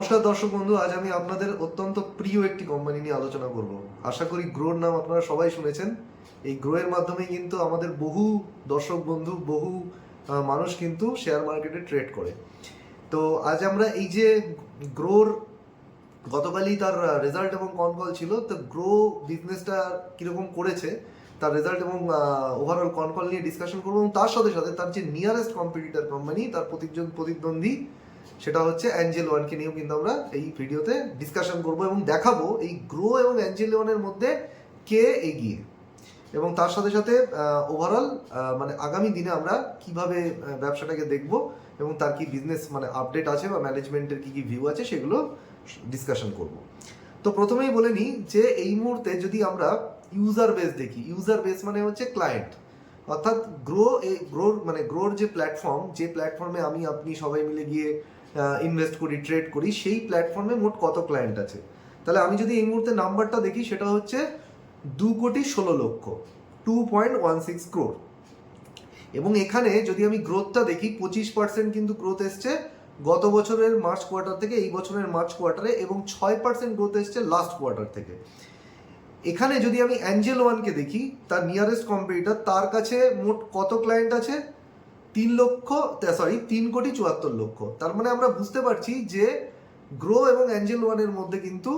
নমস্কার দর্শক বন্ধু, আজ আমি আপনাদের অত্যন্ত প্রিয় একটি কোম্পানি নিয়ে আলোচনা করব। আশা করি গ্রোর নাম আপনারা সবাই শুনেছেন। এই গ্রোয়ের মাধ্যমে কিন্তু আমাদের বহু দর্শক বন্ধু, বহু মানুষ কিন্তু শেয়ার মার্কেটে ট্রেড করে। তো আজ আমরা এই যে গ্রোর গতকালই তার রেজাল্ট এবং কন কল ছিল, তো গ্রো বিজনেসটা কীরকম করেছে তার রেজাল্ট এবং ওভারঅল কন কল নিয়ে ডিসকাশন করবো, এবং তার সাথে সাথে তার যে নিয়ারেস্ট কম্পিটিটর কোম্পানি, তার প্রতিদ্বন্দ্বী, সেটা হচ্ছে অ্যাঞ্জেল ওয়ানকে নিয়েও কিন্তু আমরা এই ভিডিওতে ডিসকাশন করব এবং দেখাবো এই গ্রো এবং অ্যাঞ্জেল ওয়ানের মধ্যে কে এগিয়ে, এবং তার সাথে সাথে ওভারঅল মানে আগামী দিনে আমরা কিভাবে ব্যবসাটাকে দেখব এবং তার কি বিজনেস মানে আপডেট আছে বা ম্যানেজমেন্টের কি কি ভিউ আছে সেগুলো ডিসকাশন করব। তো প্রথমেই বলে নিই যে এই মুহূর্তে যদি আমরা ইউজার বেস দেখি, ইউজার বেস মানে হচ্ছে ক্লায়েন্ট, অর্থাৎ গ্রোর যে প্ল্যাটফর্ম, যে প্ল্যাটফর্মে আমি আপনি সবাই মিলে গিয়ে ইনভেস্ট করি, ট্রেড করি, সেই প্ল্যাটফর্মে মোট কত ক্লায়েন্ট আছে। তাহলে আমি যদি এই মুহূর্তে নাম্বারটা দেখি, সেটা হচ্ছে 2,16,00,000, 2.16 crore। এবং এখানে যদি আমি গ্রোথটা দেখি, 25% কিন্তু গ্রোথ এসছে গত বছরের মার্চ কোয়ার্টার থেকে এই বছরের মার্চ কোয়ার্টারে, এবং 6% গ্রোথ এসছে লাস্ট কোয়ার্টার থেকে। এখানে যদি আমি অ্যাঞ্জেল ওয়ানকে দেখি, তার নিয়ারেস্ট কম্পিটিটর, তার কাছে মোট কত ক্লায়েন্ট আছে? 3,74,00,000। তার মানে আমরা বুঝতে পারছি যে গ্রো এবং অ্যাঞ্জেল ওয়ানের মধ্যে কিন্তু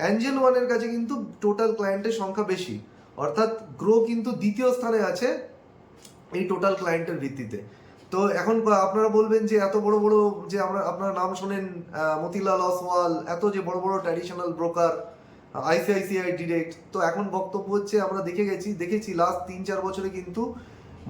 অ্যাঞ্জেল ওয়ানের কাছে কিন্তু টোটাল ক্লায়েন্টের সংখ্যা বেশি, অর্থাৎ গ্রো কিন্তু দ্বিতীয় স্থানে আছে এই টোটাল ক্লায়েন্টের ভিত্তিতে। তো এখন আপনারা বলবেন যে এত বড় বড় যে আপনারা নাম শোনেন, মতিলাল অসওয়াল, এত যে বড় বড় ট্র্যাডিশনাল ব্রোকার, আইসিআইসিআই ডিরেক্ট, তো এখন বক্তব্য হচ্ছে আমরা দেখেছি লাস্ট 3-4 বছরে কিন্তু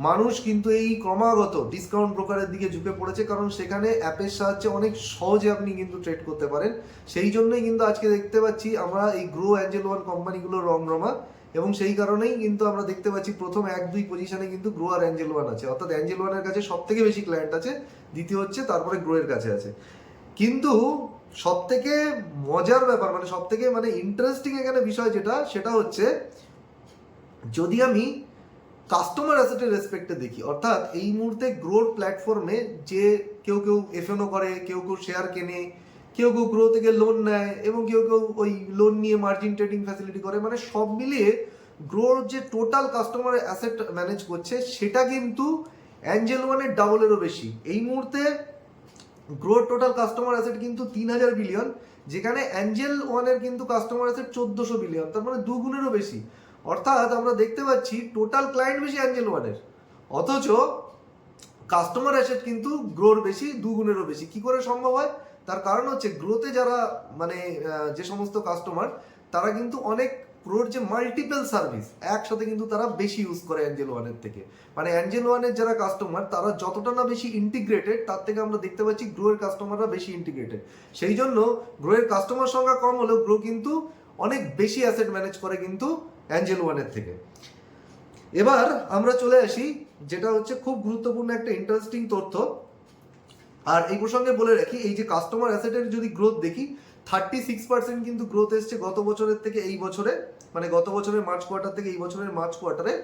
মানুষ কিন্তু এই ক্রমাগত ডিসকাউন্ট ব্রোকারের দিকে ঝুঁকে পড়েছে, কারণ সেখানে অ্যাপের সাহায্যে অনেক সহজে আপনি কিন্তু ট্রেড করতে পারেন। সেই জন্যই কিন্তু আজকে দেখতে পাচ্ছি আমরা এই গ্রো অ্যাঞ্জেল ওয়ান কোম্পানিগুলোর রমরমা, এবং সেই কারণেই কিন্তু আমরা দেখতে পাচ্ছি প্রথম 1-2 পজিশনে কিন্তু গ্রো আর অ্যাঞ্জেল ওয়ান আছে, অর্থাৎ অ্যাঞ্জেল ওয়ানের কাছে সব থেকে বেশি ক্লায়েন্ট আছে, দ্বিতীয় হচ্ছে, তারপরে গ্রোয়ের কাছে আছে। কিন্তু সব থেকে মজার ব্যাপার, মানে সব থেকে মানে ইন্টারেস্টিং এখানে বিষয় যেটা, সেটা হচ্ছে যদি আমি কাস্টমার অ্যাসেটের রেসপেক্টে দেখি, অর্থাৎ এই মুহূর্তে গ্রোর প্ল্যাটফর্মে যে কেউ এফএনও করে, কেউ শেয়ার কেনে, কেউ গ্রো থেকে লোন নেয়, এবং কেউ ওই লোন নিয়ে মার্জিন ট্রেডিং ফ্যাসিলিটি করে, মানে সব মিলিয়ে গ্রোর যে টোটাল কাস্টমার অ্যাসেট ম্যানেজ করছে সেটা কিন্তু অ্যাঞ্জেল ওয়ানের ডাবলেরও বেশি। এই মুহূর্তে গ্রোর টোটাল কাস্টমার অ্যাসেট কিন্তু 3,000 বিলিয়ন, যেখানে অ্যাঞ্জেল ওয়ানের কিন্তু কাস্টমার অ্যাসেট 1,400 বিলিয়ন, তার মানে 2 গুণেরও বেশি। অর্থাৎ আমরা দেখতে পাচ্ছি টোটাল ক্লায়েন্ট বেশি অ্যাঞ্জেল ওয়ানের, অথচ কাস্টমার অ্যাসেট কিন্তু গ্রোর বেশি, 2 গুণেরও বেশি। কি করে সম্ভব হয়? তার কারণ হচ্ছে গ্রোতে যারা মানে যে সমস্ত কাস্টমার, তারা কিন্তু অনেক গ্রোর যে মাল্টিপল সার্ভিস একসাথে কিন্তু তারা বেশি ইউজ করে অ্যাঞ্জেল ওয়ানের থেকে। মানে অ্যাঞ্জেল ওয়ানের যারা কাস্টমার, তারা যতটা না বেশি ইন্টিগ্রেটেড, তার থেকে আমরা দেখতে পাচ্ছি গ্রোয়ের কাস্টমাররা বেশি ইন্টিগ্রেটেড। সেই জন্য গ্রোয়ের কাস্টমার সংখ্যা কম হলেও গ্রো কিন্তু অনেক বেশি অ্যাসেট ম্যানেজ করে কিন্তু অ্যাঞ্জেল ওয়ানের থেকে। এবার আমরা চলে আসি যেটা হচ্ছে খুব গুরুত্বপূর্ণ একটা ইন্টারেস্টিং তথ্য, আর এই প্রসঙ্গে বলে রাখি, এই যে কাস্টমার অ্যাসেটের যদি গ্রোথ দেখি, 36% কিন্তু গ্রোথ এসছে গত বছরের থেকে এই বছরে, মানে গত বছরের মার্চ কোয়ার্টার থেকে এই বছরের মার্চ কোয়ার্টারে,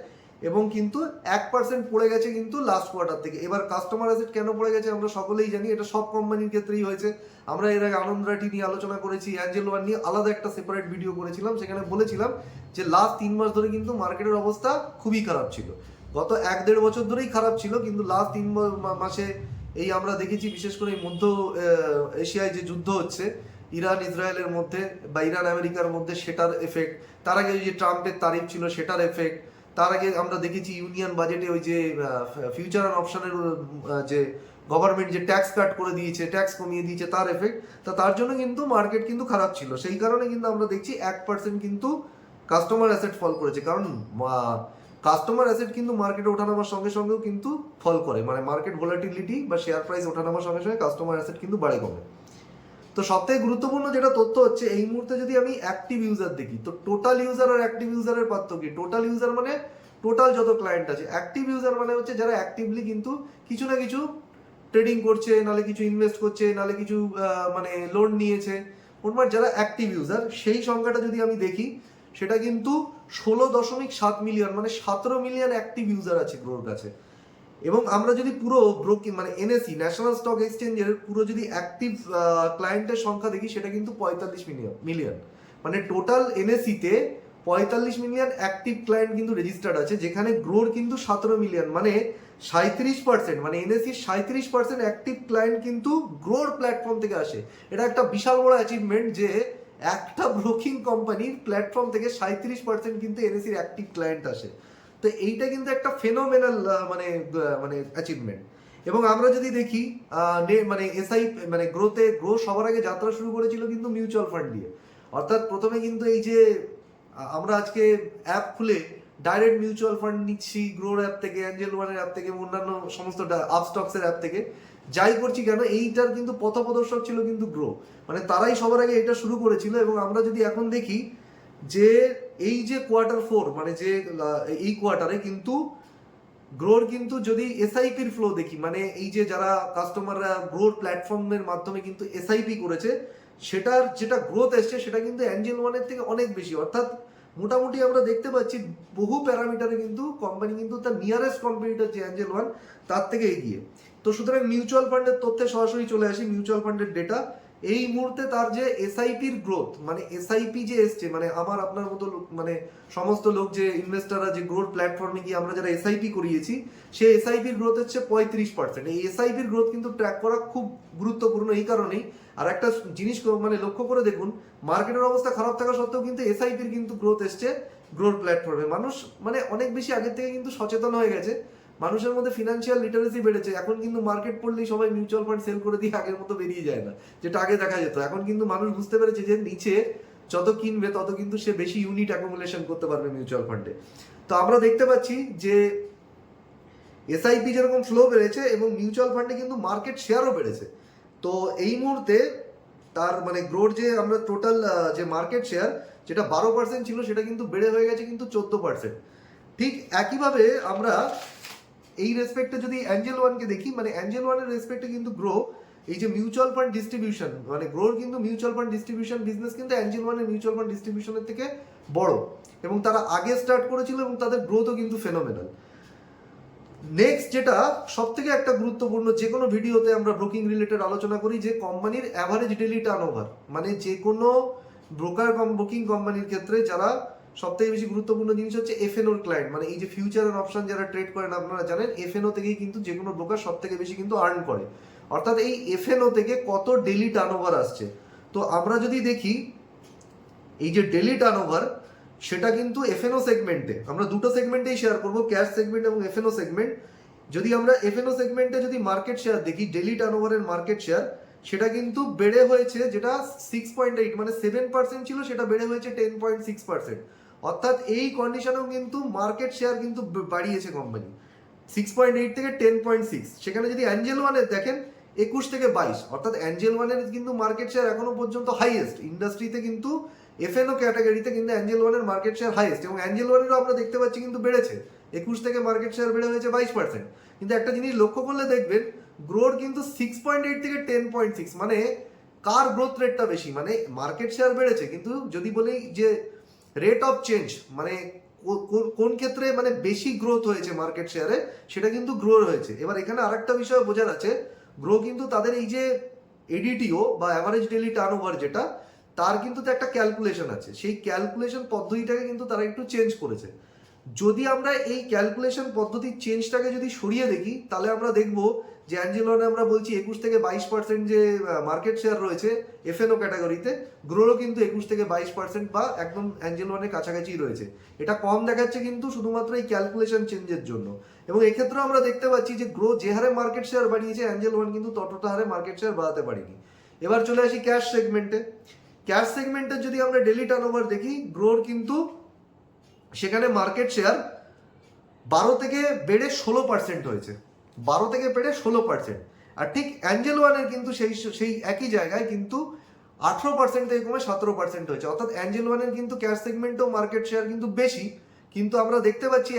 এবং কিন্তু 1% পড়ে গেছে কিন্তু লাস্ট কোয়ার্টার থেকে। এবার কাস্টমার অ্যাসেট কেন পড়ে গেছে আমরা সকলেই জানি, এটা সব কোম্পানির ক্ষেত্রেই হয়েছে। আমরা এর আগে আনন্দরাটি নিয়ে আলোচনা করেছি, অ্যাঞ্জেল ওয়ান নিয়ে আলাদা একটা সেপারেট ভিডিও করেছিলাম, সেখানে বলেছিলাম যে লাস্ট 3 মাস ধরে কিন্তু মার্কেটের অবস্থা খুবই খারাপ ছিল। গত 1-1.5 বছর ধরেই খারাপ ছিল, কিন্তু লাস্ট 3 মাসে এই আমরা দেখেছি, বিশেষ করে মধ্য এশিয়ায় যে যুদ্ধ হচ্ছে ইরান ইসরায়েলের মধ্যে বা ইরান আমেরিকার মধ্যে, সেটার এফেক্ট, তার আগে যে ট্রাম্পের তারিফ ছিল সেটার এফেক্ট, তার আগে আমরা দেখেছি ইউনিয়ন বাজেটে ওই যে ফিউচার অ্যান্ড অপশনের যে গভর্নমেন্ট যে ট্যাক্স কাট করে দিয়েছে, ট্যাক্স কমিয়ে দিয়েছে, তার এফেক্ট। তার জন্য কিন্তু মার্কেট কিন্তু খারাপ ছিল। সেই কারণে কিন্তু আমরা দেখছি 1% কিন্তু কাস্টমার অ্যাসেট ফল করেছে, কারণ কাস্টমার অ্যাসেট কিন্তু মার্কেটে ওঠানামার সঙ্গে সঙ্গেও কিন্তু ফল করে, মানে মার্কেট ভোলাটিলিটি বা শেয়ার প্রাইস ওঠানামার সঙ্গে সঙ্গে কাস্টমার অ্যাসেট কিন্তু বাড়ে কমে। তো সবথেকে গুরুত্বপূর্ণ যেটা তথ্য হচ্ছে, এই মুহূর্তে যদি আমি অ্যাক্টিভ ইউজার দেখি, তো টোটাল ইউজার আর অ্যাক্টিভ ইউজারের পার্থক্য কি? টোটাল ইউজার মানে টোটাল যত ক্লায়েন্ট আছে, অ্যাক্টিভ ইউজার মানে হচ্ছে যারা অ্যাক্টিভলি কিন্তু কিছু না কিছু ট্রেডিং করছে, নালে কিছু ইনভেস্ট করছে, নালে কিছু মানে লোন নিয়েছে। মোটমাট যারা অ্যাক্টিভ ইউজার, সেই সংখ্যাটা যদি আমি দেখি, সেটা কিন্তু 16.7 মিলিয়ন, মানে 17 মিলিয়ন অ্যাক্টিভ ইউজার আছে গ্রোর কাছে। এবং আমরা যদি পুরো ব্রোকিং মানে এনএসই ন্যাশনাল স্টক এক্সচেঞ্জের পুরো যদি অ্যাক্টিভ ক্লায়েন্টের সংখ্যা দেখি সেটা কিন্তু 45 মিলিয়ন। মানে টোটাল এনএসইতে 45 মিলিয়ন অ্যাক্টিভ ক্লায়েন্ট কিন্তু রেজিস্টার্ড আছে, যেখানে গ্রোর কিন্তু 17 মিলিয়ন, মানে 37%, মানে এনএসির 37% অ্যাক্টিভ ক্লায়েন্ট কিন্তু গ্রোর প্ল্যাটফর্ম থেকে আসে। এটা একটা বিশাল বড় অ্যাচিভমেন্ট যে একটা ব্রোকিং কোম্পানির প্ল্যাটফর্ম থেকে 37% কিন্তু এনএসির অ্যাক্টিভ ক্লায়েন্ট আসে। তো এইটা কিন্তু একটা ফেনোমেনাল মানে মানে অ্যাচিভমেন্ট। এবং আমরা যদি দেখি মানে এসআই মানে গ্রো সবার আগে যাত্রা শুরু করেছিল কিন্তু মিউচুয়াল ফান্ড দিয়ে। অর্থাৎ প্রথমে কিন্তু এই যে আমরা আজকে অ্যাপ খুলে ডাইরেক্ট মিউচুয়াল ফান্ড নিচ্ছি গ্রোর অ্যাপ থেকে, অ্যাঞ্জেল ওয়ানের অ্যাপ থেকে, অন্যান্য সমস্ত আপস্টক্সের অ্যাপ থেকে, যাই করছি কেন এইটার কিন্তু পথপ্রদর্শক ছিল কিন্তু গ্রো। মানে তারাই সবার আগে এটা শুরু করেছিল। এবং আমরা যদি এখন দেখি যে এই যে Q4 মানে যে এই কোয়ার্টারে কিন্তু গ্রোর কিন্তু যদি এসআইপির ফ্লো দেখি, মানে এই যে যারা কাস্টমাররা গ্রোর প্ল্যাটফর্মের মাধ্যমে কিন্তু এসআইপি করেছে, সেটার যেটা গ্রোথ এসছে সেটা কিন্তু অ্যাঞ্জেল ওয়ানের থেকে অনেক বেশি। অর্থাৎ মোটামুটি আমরা দেখতে পাচ্ছি বহু প্যারামিটারে কিন্তু কোম্পানি কিন্তু তার নিয়ারেস্ট কম্পিটিটর যে অ্যাঞ্জেল ওয়ান তার থেকে এগিয়ে। তো সুতরাং মিউচুয়াল ফান্ডের তথ্যে সরাসরি চলে আসি, মিউচুয়াল ফান্ডের ডেটা এই মুহূর্তে তার যে এসআইপির গ্রোথ, মানে এসআইপি যে এসছে, মানে আমার আপনার মতো মানে সমস্ত লোক যে ইনভেস্টাররা যে গ্রোথ প্ল্যাটফর্মে গিয়ে আমরা যারা এসআইপি করিয়েছি, সেই এসআইপির গ্রোথ হচ্ছে 35%। এই এসআইপির গ্রোথ কিন্তু ট্র্যাক করা খুব গুরুত্বপূর্ণ এই কারণেই। আর একটা জিনিস মানে লক্ষ্য করে দেখুন, মার্কেটের অবস্থা খারাপ থাকা সত্ত্বেও কিন্তু এসআইপির কিন্তু গ্রোথ এসছে গ্রোথ প্ল্যাটফর্মে। মানুষ মানে অনেক বেশি আগের থেকে কিন্তু সচেতন হয়ে গেছে, মানুষের মধ্যে ফিনান্সিয়াল লিটারেসি বেড়েছে। এখন কিন্তু মার্কেট পড়লেই সবাই মিউচুয়াল ফান্ড সেল করে দিয়ে আগের মতো বেরিয়ে যায় না, যেটা আগে দেখা যেত। এখন কিন্তু মানুষ বুঝতে পেরেছে যে নিচে যত কিনবে তত কিন্তু সে বেশি ইউনিট অ্যাকুমুলেশন করতে পারবে মিউচুয়াল ফান্ডে। তো আমরা দেখতে পাচ্ছি যে এসআইপি যেরকম ফ্লো বেড়েছে এবং মিউচুয়াল ফান্ডে কিন্তু মার্কেট শেয়ারও বেড়েছে। তো এই মুহূর্তে তার মানে গ্রোর যে আমরা টোটাল যে মার্কেট শেয়ার যেটা 12% ছিল সেটা কিন্তু বেড়ে হয়ে গেছে কিন্তু 14%। ঠিক একইভাবে আমরা এই রেসপেক্টে যদি অ্যাঞ্জেল ওয়ানকে দেখি, মানে অ্যাঞ্জেল ওয়ানের রেসপেক্টে কিন্তু গ্রো এই যে মিউচুয়াল ফান্ড ডিস্ট্রিবিউশন, মানে গ্রোর কিন্তু মিউচুয়াল ফান্ড ডিস্ট্রিবিউশন বিজনেস কিন্তু অ্যাঞ্জেল ওয়ানের মিউচুয়াল ফান্ড ডিস্ট্রিবিউশনের থেকে বড়, এবং তারা আগে স্টার্ট করেছিল এবং তাদের গ্রোথও কিন্তু ফেনোমেনাল। নেক্সট যেটা সব থেকে একটা গুরুত্বপূর্ণ, যে কোনো ভিডিওতে আমরা ব্রোকিং রিলেটেড আলোচনা করি যে কোম্পানির অ্যাভারেজ ডেইলি টার্নওভার, মানে যে কোনো ব্রোকিং কোম্পানির ক্ষেত্রে যারা সব থেকে বেশি গুরুত্বপূর্ণ জিনিস হচ্ছে এফএনওর ক্লায়েন্ট, মানে এই যে ফিউচার এন্ড অপশন যারা ট্রেড করেন আপনারা জানেন এফএনও থেকেই কিন্তু যে কোনো ব্রোকার সব থেকে বেশি কিন্তু আর্ন করে। অর্থাৎ এই এফএনও থেকে কত ডেইলি টার্নওভার আসছে। তো আমরা যদি দেখি এই যে ডেইলি টার্নওভার, সেটা কিন্তু এফএনও সেগমেন্টে আমরা দুটো সেগমেন্টেই শেয়ার করবো, ক্যাশ সেগমেন্ট এবং এফএনও সেগমেন্ট। যদি আমরা এফএনও সেগমেন্টে যদি মার্কেট শেয়ার দেখি, ডেইলি টার্নওভারের মার্কেট শেয়ার সেটা কিন্তু বেড়ে হয়েছে, যেটা 6.8 মানে 7% ছিল, সেটা বেড়ে হয়েছে 10.6%। অর্থাৎ এই কন্ডিশনেও কিন্তু মার্কেট শেয়ার কিন্তু বাড়িয়েছে কোম্পানি 6.8 থেকে 10.6। সেখানে যদি অ্যাঞ্জেল ওয়ানের দেখেন 21 থেকে 22, অর্থাৎ অ্যাঞ্জেল ওয়ানের কিন্তু মার্কেট শেয়ার এখনো পর্যন্ত হাইয়েস্ট ইন্ডাস্ট্রিতে, কিন্তু এফএনও ক্যাটাগরিতে কিন্তু অ্যাঞ্জেল ওয়ানের মার্কেট শেয়ার হাইয়েস্ট। এবং অ্যাঞ্জেল ওয়ানেরও আমরা দেখতে পাচ্ছি কিন্তু বেড়েছে 21 থেকে মার্কেট শেয়ার বেড়ে হয়েছে 22%। কিন্তু একটা জিনিস লক্ষ্য করলে দেখবেন গ্রোর কিন্তু 6.8 থেকে 10.6, মানে কার গ্রোথ রেটটা বেশি, মানে মার্কেট শেয়ার বেড়েছে কিন্তু যদি বলি যে রেট অফ চেঞ্জ, মানে কোন ক্ষেত্রে মানে বেশি গ্রোথ হয়েছে মার্কেট শেয়ারে, সেটা কিন্তু গ্রোর হয়েছে। এবার এখানে আরেকটা বিষয় বোঝার আছে, গ্রো কিন্তু তাদের এই যে এডিটিও বা অ্যাভারেজ ডেইলি টার্নওভার যেটা, তার কিন্তু একটা ক্যালকুলেশন আছে, সেই ক্যালকুলেশন পদ্ধতিটাকে কিন্তু তারা একটু চেঞ্জ করেছে। যদি আমরা এই ক্যালকুলেশন পদ্ধতির চেঞ্জটাকে যদি সরিয়ে দেখি, তাহলে আমরা দেখবো যে অ্যাঞ্জেল ওয়ানে আমরা বলছি 21 থেকে 22% যে মার্কেট শেয়ার রয়েছে এফএনও ক্যাটাগরিতে, গ্রোরও কিন্তু 21 থেকে 22% বা একদম অ্যাঞ্জেল ওয়ানের কাছাকাছি রয়েছে। এটা কম দেখাচ্ছে কিন্তু শুধুমাত্র এই ক্যালকুলেশন চেঞ্জের জন্য। এবং এক্ষেত্রেও আমরা দেখতে পাচ্ছি যে গ্রো যে হারে মার্কেট শেয়ার বাড়িয়েছে অ্যাঞ্জেল ওয়ান কিন্তু ততটা হারে মার্কেট শেয়ার বাড়াতে পারেনি। এবার চলে আসি ক্যাশ সেগমেন্টে। ক্যাশ সেগমেন্টের যদি আমরা ডেইলি টার্নওভার দেখি, গ্রোর কিন্তু সেখানে মার্কেট শেয়ার 12 থেকে বেড়ে 16% হয়েছে, 12 থেকে বেড়ে 16%। আর ঠিক অ্যাঞ্জেল ওয়ানের কিন্তু সেই একই জায়গায় কিন্তু 18% থেকে কমে 17% হয়েছে। অর্থাৎ অ্যাঞ্জেল ওয়ানের কিন্তু ক্যাশ সেগমেন্টেও মার্কেট শেয়ার কিন্তু বেশি, কিন্তু আমরা দেখতে পাচ্ছি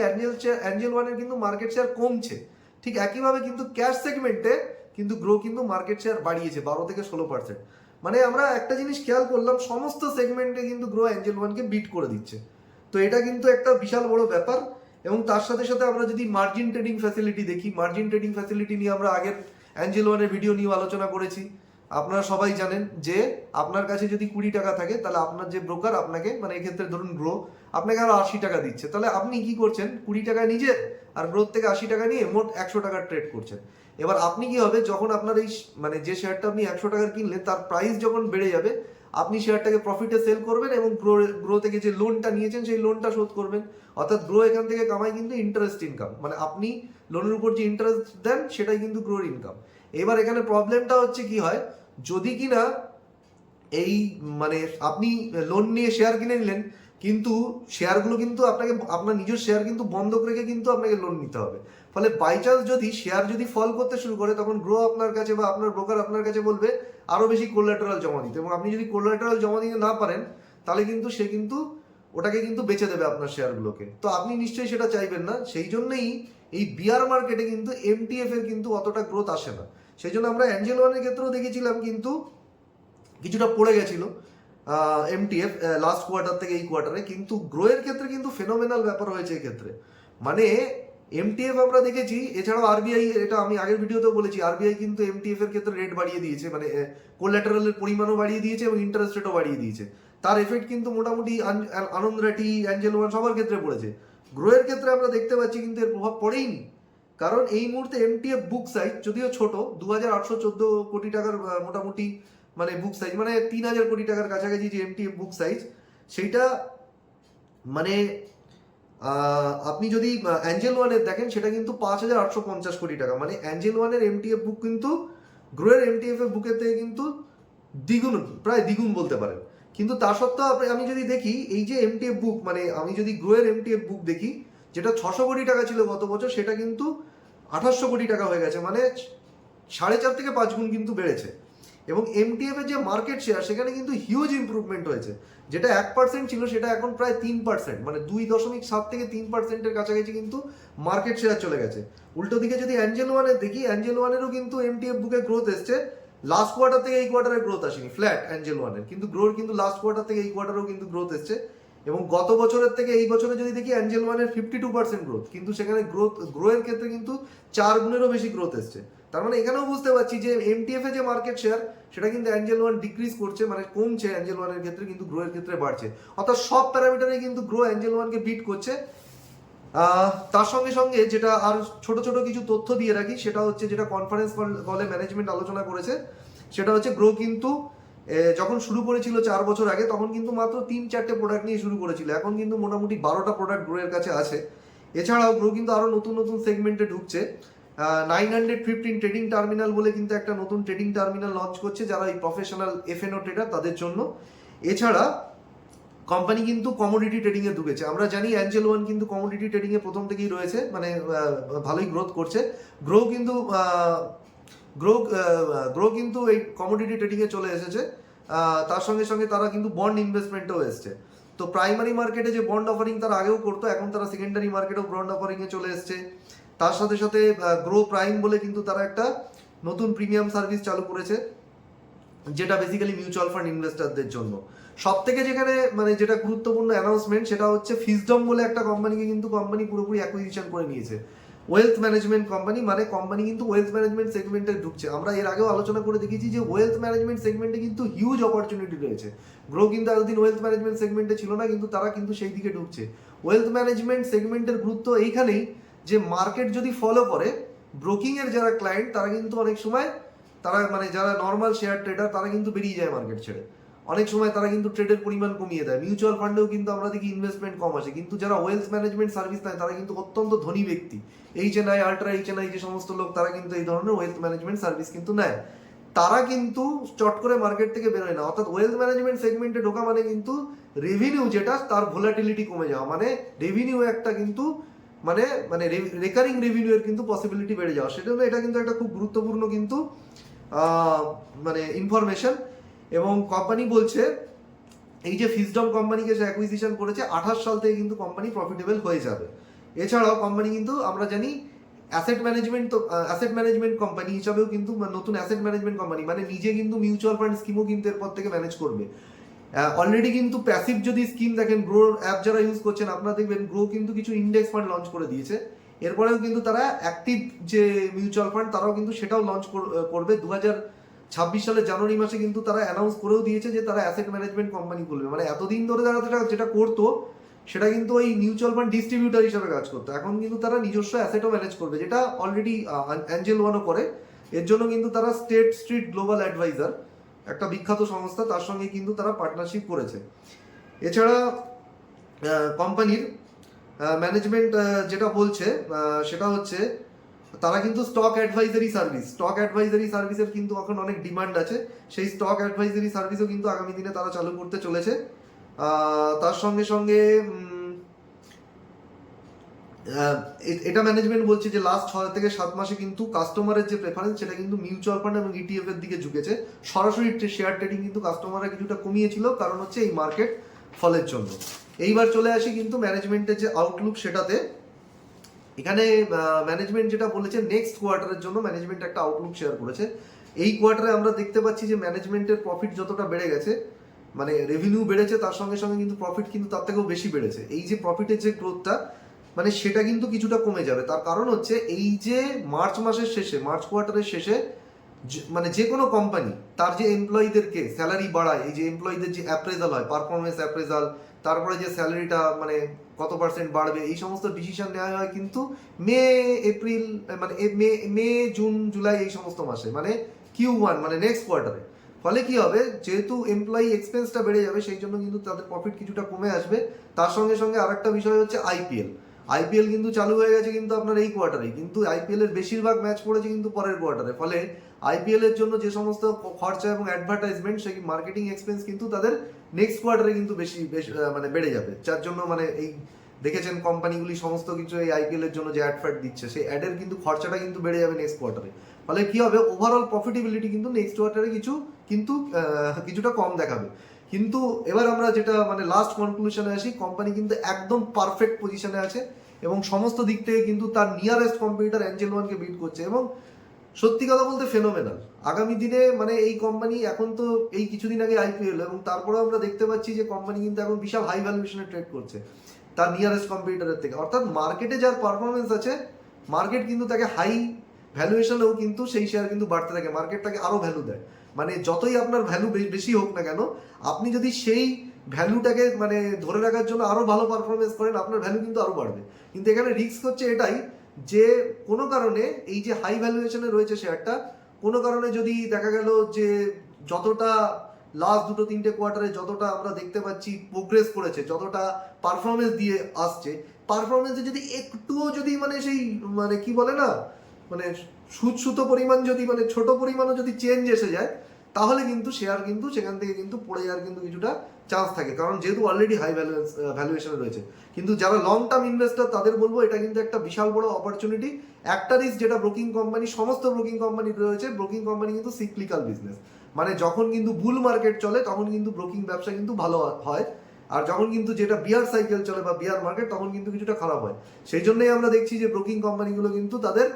অ্যাঞ্জেল ওয়ানের কিন্তু মার্কেট শেয়ার কমছে। ঠিক একইভাবে কিন্তু ক্যাশ সেগমেন্টে কিন্তু গ্রো কিন্তু মার্কেট শেয়ার বাড়িয়েছে 12 থেকে 16%। মানে আমরা একটা জিনিস খেয়াল করলাম, সমস্ত সেগমেন্টে কিন্তু গ্রো অ্যাঞ্জেল ওয়ানকে বিট করে দিচ্ছে। তো এটা কিন্তু একটা বিশাল বড় ব্যাপার। এবং তার সাথে সাথে আমরা যদি মার্জিন ট্রেডিং ফ্যাসিলিটি দেখি, মার্জিন ট্রেডিং ফ্যাসিলিটি নিয়ে আমরা আগের অ্যাঞ্জেল ওয়ানের ভিডিও নিয়ে আলোচনা করেছি। আপনারা সবাই জানেন যে আপনার কাছে যদি 20 টাকা থাকে, তাহলে আপনার যে ব্রোকার আপনাকে, মানে এক্ষেত্রে ধরুন গ্রো আপনাকে আরো 80 টাকা দিচ্ছে, তাহলে আপনি কি করছেন, 20 টাকা নিজে আর গ্রোথ থেকে 80 টাকা নিয়ে মোট 100 টাকার ট্রেড করছেন। এবার আপনি কি হবে, যখন আপনার এই মানে যে শেয়ারটা আপনি 100 টাকার কিনলেন তার প্রাইস যখন বেড়ে যাবে, আপনি শেয়ারটাকে প্রফিটে সেল করবেন এবং গ্রো থেকে যে লোনটা নিয়েছেন সেই লোনটা শোধ করবেন। অর্থাৎ গ্রো এখান থেকে কামায় কিন্তু ইন্টারেস্ট ইনকাম, মানে আপনি লোনের উপর যে ইন্টারেস্ট দেন সেটাই কিন্তু গ্রোর ইনকাম। এবার এখানে প্রবলেমটা হচ্ছে কি হয়, যদি কিনা এই মানে আপনি লোন নিয়ে শেয়ার কিনে নিলেন, কিন্তু শেয়ারগুলো কিন্তু আপনাকে, আপনার নিজের শেয়ার কিন্তু বন্ধক রেখে কিন্তু আপনাকে লোন নিতে হবে। ফলে বাই চান্স যদি শেয়ার যদি ফল করতে শুরু করে, তখন গ্রো আপনার কাছে বা আপনার ব্রোকার আপনার কাছে বলবে আরো বেশি কোলাটেরাল জমা দিতে, এবং আপনি যদি কোলাটেরাল জমা দিতে না পারেন, তাহলে কিন্তু সে কিন্তু ওটাকে কিন্তু বেচে দেবে আপনার শেয়ারগুলোকে। তো আপনি নিশ্চয়ই সেটা চাইবেন না। সেই জন্যই এই বিয়ার মার্কেটে কিন্তু এমটিএফ এর কিন্তু অতটা গ্রোথ আসে না। সেই জন্য আমরা অ্যাঞ্জেল ওয়ানের ক্ষেত্রেও দেখেছিলাম কিন্তু কিছুটা পড়ে গেছিল এমটিএফ লাস্ট কোয়ার্টার থেকে এই কোয়ার্টারে, কিন্তু গ্রোয়ের ক্ষেত্রে কিন্তু ফেনোমেনাল ব্যাপার হয়েছে এক্ষেত্রে। মানে এমটিএফ আমরা দেখেছি, এছাড়াও আরবিআই, এটা আমি আগের ভিডিওতেও বলেছি, আরবিআই কিন্তু এমটিএফ এর ক্ষেত্রে রেট বাড়িয়ে দিয়েছে, মানে কোলাটেরালের পরিমাণও বাড়িয়ে দিয়েছে এবং ইন্টারেস্ট রেটও বাড়িয়ে দিয়েছে। তার এফেক্ট কিন্তু মোটামুটি আনন্দরাটি, অ্যাঞ্জেল ওয়ান সবার ক্ষেত্রে পড়েছে। গ্রোয়ের ক্ষেত্রে আমরা দেখতে পাচ্ছি কিন্তু এর প্রভাব পড়েইনি, কারণ এই মুহূর্তে এমটিএফ বুক সাইজ যদিও ছোট, 2814 কোটি টাকার মোটামুটি মানে বুক সাইজ, মানে 3000 কোটি টাকার কাছাকাছি যে এমটিএফ বুক সাইজ, সেইটা মানে আপনি যদি অ্যাঞ্জেল ওয়ানের দেখেন সেটা কিন্তু 5850 কোটি টাকা, মানে অ্যাঞ্জেল ওয়ানের এমটিএফ বুক কিন্তু গ্রোয়ের এমটিএফ এর বুকের থেকে কিন্তু দ্বিগুণ, প্রায় দ্বিগুণ বলতে পারেন। কিন্তু তা সত্ত্বেও আমি যদি দেখি এই যে এমটিএফ বুক, মানে আমি যদি গ্রোয়ের এমটিএফ বুক দেখি, যেটা 600 কোটি টাকা ছিল গত বছর, সেটা কিন্তু 2800 কোটি টাকা হয়ে গেছে, মানে 4.5 থেকে 5 গুণ কিন্তু বেড়েছে। এবং এমটিএফ এর যে মার্কেট শেয়ার, সেখানে কিন্তু হিউজ ইমপ্রুভমেন্ট হয়েছে। যেটা 1% ছিল সেটা এখন প্রায় 3%, মানে 2.7 থেকে 3%-এর কাছাকাছি কিন্তু মার্কেট শেয়ার চলে গেছে। উল্টো দিকে যদি অ্যাঞ্জেল ওয়ানের দেখি, অ্যাঞ্জেল ওয়ানেরও কিন্তু এমটিএফ বুকে গ্রোথ এসছে, লাস্ট কোয়ার্টার থেকে এই কোয়ার্টারে গ্রোথ আসেনি, ফ্ল্যাট অ্যাঞ্জেল ওয়ানের, কিন্তু গ্রোর কিন্তু লাস্ট কোয়ার্টার থেকে এই কোয়ার্টারেও কিন্তু গ্রোথ এসছে। এবং গত বছরের থেকে এই বছরে যদি দেখি অ্যাঞ্জেল ওয়ানের 52% গ্রোথ, কিন্তু সেখানে গ্রোয়ের ক্ষেত্রে কিন্তু 4 গুণেরও বেশি গ্রোথ এসছে। তার মানে এখানেও বুঝতে পারছি যে এমটিএফ এ যে মার্কেট শেয়ার, সেটা কিন্তু অ্যাঞ্জেল ওয়ান ডিক্রিজ করছে, মানে কমছে অ্যাঞ্জেল ওয়ানের ক্ষেত্রে, কিন্তু গ্রোয়ের ক্ষেত্রে বাড়ছে। অর্থাৎ সব প্যারামিটারে কিন্তু গ্রো অ্যাঞ্জেল ওয়ানকে বিট করছে। তার সঙ্গে সঙ্গে যেটা আর ছোট ছোট কিছু তথ্য দিয়ে রাখি, সেটা হচ্ছে যেটা কনফারেন্স কলে ম্যানেজমেন্ট আলোচনা করেছে, সেটা হচ্ছে গ্রো কিন্তু যখন শুরু করেছিল 4 বছর আগে, তখন কিন্তু মাত্র 3-4টে প্রোডাক্ট নিয়ে শুরু করেছিল। এখন কিন্তু মোটামুটি 12টা প্রোডাক্ট গ্রোয়ের কাছে আছে। এছাড়াও গ্রো কিন্তু আরো নতুন নতুন সেগমেন্টে ঢুকছে। 915 ট্রেডিং টার্মিনাল বলে কিন্তু একটা নতুন ট্রেডিং টার্মিনাল লঞ্চ করছে, যারা এই প্রফেশনাল এফএনও ট্রেডার তাদের জন্য। এছাড়া কোম্পানি কিন্তু কমোডিটি ট্রেডিং এ ঢুকেছে। আমরা জানি অ্যাঞ্জেল ওয়ান কিন্তু কমোডিটি ট্রেডিং এ প্রথম থেকেই রয়েছে, মানে ভালোই গ্রোথ করছে। গ্রো কিন্তু গ্রো কিন্তু এই কমোডিটি ট্রেডিং এ চলে এসেছে। তার সঙ্গে সঙ্গে তারা কিন্তু বন্ড ইনভেস্টমেন্টেও এসছে। তো প্রাইমারি মার্কেটে যে বন্ড অফারিং তারা আগেও করতো, এখন তারা সেকেন্ডারি মার্কেটেও বন্ড অফারিং এ চলে এসছে। তার সাথে সাথে গ্রো প্রাইম বলে কিন্তু তারা একটা নতুন প্রিমিয়াম সার্ভিস চালু করেছে, যেটা বেসিক্যালি মিউচুয়াল ফান্ড ইনভেস্টরদের জন্য। সব থেকে যেখানে মানে যেটা গুরুত্বপূর্ণ অ্যানাউন্সমেন্ট, সেটা হচ্ছে ফিজডম বলে একটা কোম্পানিকে কিন্তু কোম্পানি পুরোপুরি অ্যাকুইজিশন করে নিয়েছে। ওয়েলথ ম্যানেজমেন্ট কোম্পানি, মানে কোম্পানি কিন্তু ওয়েলথ ম্যানেজমেন্ট সেগমেন্টে ঢুকছে। আমরা এর আগেও আলোচনা করে দেখেছি যে ওয়েলথ ম্যানেজমেন্ট সেগমেন্টে কিন্তু হিউজ অপরচুনিটি রয়েছে। গ্রো কিন্তু এতদিন ওয়েলথ ম্যানেজমেন্ট সেগমেন্টে ছিল না, কিন্তু তারা কিন্তু সেই দিকে ঢুকছে। ওয়েলথ ম্যানেজমেন্ট সেগমেন্টের গুরুত্ব এইখানেই যে মার্কেট যদি ফলো করে, ব্রোকিং এর যারা ক্লায়েন্ট তারা কিন্তু অনেক সময় তারা মানে যারা নর্মাল শেয়ার ট্রেডার তারা কিন্তু বেরিয়ে যায় মার্কেট ছেড়ে। অনেক সময় তারা কিন্তু ট্রেডের পরিমাণ কমিয়ে দেয়। মিউচুয়াল ফান্ডেও কিন্তু আমরা দেখি ইনভেস্টমেন্ট কম আসে, কিন্তু যারা ওয়েলথ ম্যানেজমেন্ট সার্ভিস নেয় তারা কিন্তু অত্যন্ত ধনী ব্যক্তি। এইচএনআই, আল্ট্রা এইচএনআই যে সমস্ত লোক, তারা কিন্তু এই ধরনের ওয়েলথ ম্যানেজমেন্ট সার্ভিস কিন্তু নেয়। তারা কিন্তু চট করে মার্কেট থেকে বেরোয় না। অর্থাৎ ওয়েলথ ম্যানেজমেন্ট সেগমেন্টে ঢোকা মানে কিন্তু রেভিনিউ যেটা, তার ভোলাটিলিটি কমে যাওয়া, মানে রেভিনিউ একটা কিন্তু মানে মানে রেকারিং রেভিনিউ এর কিন্তু পসিবিলিটি বেড়ে যাওয়া। সেজন্য এটা কিন্তু একটা খুব গুরুত্বপূর্ণ কিন্তু মানে ইনফরমেশন। এবং কোম্পানি বলছে এই যে ফিজডম কোম্পানিকে যে অ্যাকুইজিশন করেছে, 28 সাল থেকে কিন্তু কোম্পানি প্রফিটেবল হয়ে যাবে। এছাড়াও কোম্পানি কিন্তু আমরা জানি অ্যাসেট ম্যানেজমেন্ট কোম্পানি হিসাবেও কিন্তু নতুন অ্যাসেট ম্যানেজমেন্ট কোম্পানি, মানে নিজে কিন্তু মিউচুয়াল ফান্ড স্কিমও কিন্তু এরপর থেকে ম্যানেজ করবে। অলরেডি কিন্তু প্যাসিভ যদি স্কিম দেখেন, গ্রো অ্যাপ যারা ইউজ করছেন আপনারা দেখবেন গ্রো কিন্তু কিছু ইন্ডেক্স ফান্ড লঞ্চ করে দিয়েছে। এরপরেও কিন্তু তারা অ্যাক্টিভ যে মিউচুয়াল ফান্ড তারাও কিন্তু সেটাও লঞ্চ করবে 2026 সালের জানুয়ারি মাসে কিন্তু তারা অ্যানাউন্স করেও দিয়েছে যে তারা অ্যাসেট ম্যানেজমেন্ট কোম্পানি খুলবে। মানে এতদিন ধরে তারা যেটা করতো সেটা কিন্তু ওই মিউচুয়াল ফান্ড ডিস্ট্রিবিউটার হিসেবে কাজ করতো, এখন কিন্তু তারা নিজস্ব অ্যাসেটও ম্যানেজ করবে, যেটা অলরেডি অ্যাঞ্জেল ওয়ানও করে। এর জন্য কিন্তু তারা স্টেট স্ট্রিট গ্লোবাল অ্যাডভাইজার, একটা বিখ্যাত সংস্থা, তার সঙ্গে কিন্তু তারা পার্টনারশিপ করেছে। এছাড়া কোম্পানির ম্যানেজমেন্ট যেটা বলছে সেটা হচ্ছে তারা কিন্তু স্টক অ্যাডভাইজারি সার্ভিসের কিন্তু এখন অনেক ডিমান্ড আছে। সেই স্টক অ্যাডভাইজারি সার্ভিসও কিন্তু আগামী দিনে তারা চালু করতে চলেছে। তার সঙ্গে সঙ্গে এটা ম্যানেজমেন্ট বলছে যে লাস্ট 6 থেকে 7 মাসে কিন্তু কাস্টমারের যে প্রেফারেন্স সেটা কিন্তু মিউচুয়াল ফান্ড এবং ইটিএফ এর দিকে ঝুঁকেছে। সরাসরি শেয়ার ট্রেডিং কিন্তু কাস্টমাররা কিছুটা কমিয়েছিল, কারণ হচ্ছে এই মার্কেট ফলের জন্য। এইবার চলে আসি কিন্তু ম্যানেজমেন্টের যে আউটলুক সেটাতে। এখানে ম্যানেজমেন্ট যেটা বলেছে নেক্সট কোয়ার্টারের জন্য ম্যানেজমেন্ট একটা আউটলুক শেয়ার করেছে। এই কোয়ার্টারে আমরা দেখতে পাচ্ছি যে ম্যানেজমেন্টের প্রফিট যতটা বেড়ে গেছে, মানে রেভিনিউ বেড়েছে, তার সঙ্গে সঙ্গে কিন্তু প্রফিট কিন্তু তার থেকেও বেশি বেড়েছে। এই যে প্রফিটের যে গ্রোথটা মানে সেটা কিন্তু কিছুটা কমে যাবে। তার কারণ হচ্ছে এই যে মার্চ মাসের শেষে, মার্চ কোয়ার্টারের শেষে মানে যে কোনো কোম্পানি তার যে এমপ্লয়ীদেরকে স্যালারি বাড়ায়, এই যে এমপ্লয়ীদের যে অ্যাপ্রেজাল হয়, পারফরমেন্স অ্যাপ্রেজাল, তারপরে যে স্যালারিটা মানে কত পার্সেন্ট বাড়বে, এই সমস্ত ডিসিশন নেওয়া হয় কিন্তু মে এপ্রিল, মানে মে জুন জুলাই এই সমস্ত মাসে, মানে Q1 মানে নেক্সট কোয়ার্টারে। ফলে কি হবে, যেহেতু এমপ্লয়ি এক্সপেন্সটা বেড়ে যাবে সেই জন্য কিন্তু তাদের প্রফিট কিছুটা কমে আসবে। তার সঙ্গে সঙ্গে আরেকটা বিষয় হচ্ছে আইপিএল কিন্তু চালু হয়ে গেছে কিন্তু আপনার এই কোয়ার্টারে, কিন্তু আইপিএল এর বেশিরভাগ ম্যাচ পড়েছে কিন্তু পরের কোয়ার্টারে। ফলে আইপিএল এর জন্য যে সমস্ত খরচা এবং অ্যাডভার্টাইজমেন্ট, সেই মার্কেটিং এক্সপেন্স কিন্তু তাদের নেক্সট কোয়ার্টারে কিন্তু বেশি মানে বেড়ে যাবে। যার জন্য মানে এই দেখেছেন কোম্পানিগুলি সমস্ত কিছু এই আইপিএল এর জন্য যে অ্যাড দিচ্ছে, সেই অ্যাডের কিন্তু খরচাটা কিন্তু বেড়ে যাবে নেক্সট কোয়ার্টারে। ফলে কি হবে, ওভারঅল প্রফিটেবিলিটি কিন্তু নেক্সট কোয়ার্টারে কিছুটা কম দেখাবে। কিন্তু এবার আমরা যেটা মানে লাস্ট কনক্লুশনে আসি, কোম্পানি কিন্তু একদম পারফেক্ট পজিশনে আছে এবং সমস্ত দিক থেকে কিন্তু তার নিয়ারেস্ট কম্পিটিটর অ্যাঞ্জেল ওয়ানকে বিট করছে এবং সত্যি কথা বলতে ফেনোমেনাল। আগামী দিনে মানে এই কোম্পানি এখন তো এই কিছুদিন আগে আইপিএল এবং তারপরেও আমরা দেখতে পাচ্ছি যে কোম্পানি কিন্তু এখন বিশাল হাই ভ্যালুয়েশনে ট্রেড করছে তার নিয়ারেস্ট কম্পিটিটরের থেকে। অর্থাৎ মার্কেটে যার পারফরমেন্স আছে, মার্কেট কিন্তু তাকে হাই ভ্যালুয়েশনেও কিন্তু সেই শেয়ার কিন্তু বাড়তে থাকে, মার্কেট তাকে আরও ভ্যালু দেয়। মানে যতই আপনার ভ্যালু বেশি হোক না কেন, আপনি যদি সেই ভ্যালুটাকে মানে ধরে রাখার জন্য আরও ভালো পারফরমেন্স করেন, আপনার ভ্যালু কিন্তু আরও বাড়বে। কিন্তু এখানে রিস্ক হচ্ছে এটাই যে কোনো কারণে এই যে হাই ভ্যালুয়েশনে রয়েছে শেয়ারটা, কোনো কারণে যদি দেখা গেল যে যতটা লাস্ট 2-3 কোয়ার্টারে যতটা আমরা দেখতে পাচ্ছি প্রোগ্রেস করেছে, যতটা পারফরমেন্স দিয়ে আসছে, পারফরমেন্সে যদি একটুও যদি মানে সেই মানে কি বলে না, মানে সুতো পরিমাণ যদি মানে ছোট পরিমাণও যদি চেঞ্জ এসে যায়, তাহলে কিন্তু শেয়ার কিন্তু সেখান থেকে কিন্তু পড়ে যাওয়ার কিন্তু কিছুটা চান্স থাকে, কারণ যেহেতু অলরেডি হাই ভ্যালুয়েশনে রয়েছে। কিন্তু যারা লং টার্ম ইনভেস্টর তাদের বলবো এটা কিন্তু একটা বিশাল বড় অপরচুনিটি। একটা রিস্ক যেটা ব্রোকিং কোম্পানি, সমস্ত ব্রোকিং কোম্পানি রয়েছে, ব্রোকিং কোম্পানি কিন্তু সিক্লিক্যাল বিজনেস, মানে যখন কিন্তু বুল মার্কেট চলে তখন কিন্তু ব্রোকিং ব্যবসা কিন্তু ভালো হয়, আর যখন কিন্তু যেটা বিয়ার সাইকেল চলে বা বিয়ার মার্কেট তখন কিন্তু কিছুটা খারাপ হয়। সেই জন্যই আমরা দেখছি যে ব্রোকিং কোম্পানিগুলো কিন্তু তাদের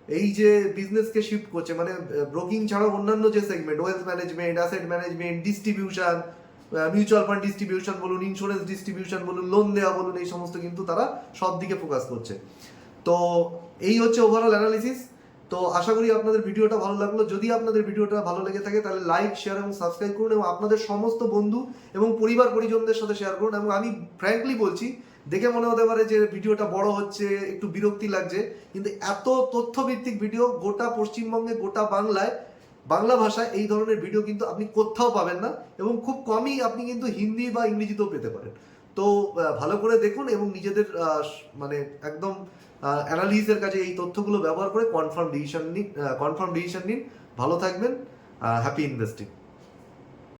এই যে বিজনেসকে শিফট করছে, মানে ব্রোকিং ছাড়াও অন্যান্য যে segment, wealth management, asset management, distribution, mutual fund distribution বলুন, ইন্স্যুরেন্স ডিস্ট্রিবিউশন বলুন, লোন দেওয়া বলুন, এই সমস্ত কিন্তু তারা সব দিকে ফোকাস করছে। তো এই হচ্ছে ওভারঅল অ্যানালিসিস। তো আশা করি আপনাদের ভিডিওটা ভালো লাগলো। যদি আপনাদের ভিডিওটা ভালো লেগে থাকে তাহলে লাইক, শেয়ার এবং সাবস্ক্রাইব করুন এবং আপনাদের সমস্ত বন্ধু এবং পরিবার পরিজনদের সাথে শেয়ার করুন। এবং আমি ফ্র্যাঙ্কলি বলছি, দেখে মনে হতে পারে যে ভিডিওটা বড় হচ্ছে, একটু বিরক্তি লাগছে, কিন্তু এত তথ্যভিত্তিক ভিডিও গোটা পশ্চিমবঙ্গে, গোটা বাংলায়, বাংলা ভাষায় এই ধরনের ভিডিও কিন্তু আপনি কোথাও পাবেন না এবং খুব কমই আপনি কিন্তু হিন্দি বা ইংরেজিতেও পেতে পারেন। তো ভালো করে দেখুন এবং নিজেদের মানে একদম অ্যানালিসিসের কাছে এই তথ্যগুলো ব্যবহার করে কনফার্ম ডিসিশন নিন। ভালো থাকবেন, হ্যাপি ইনভেস্টিং।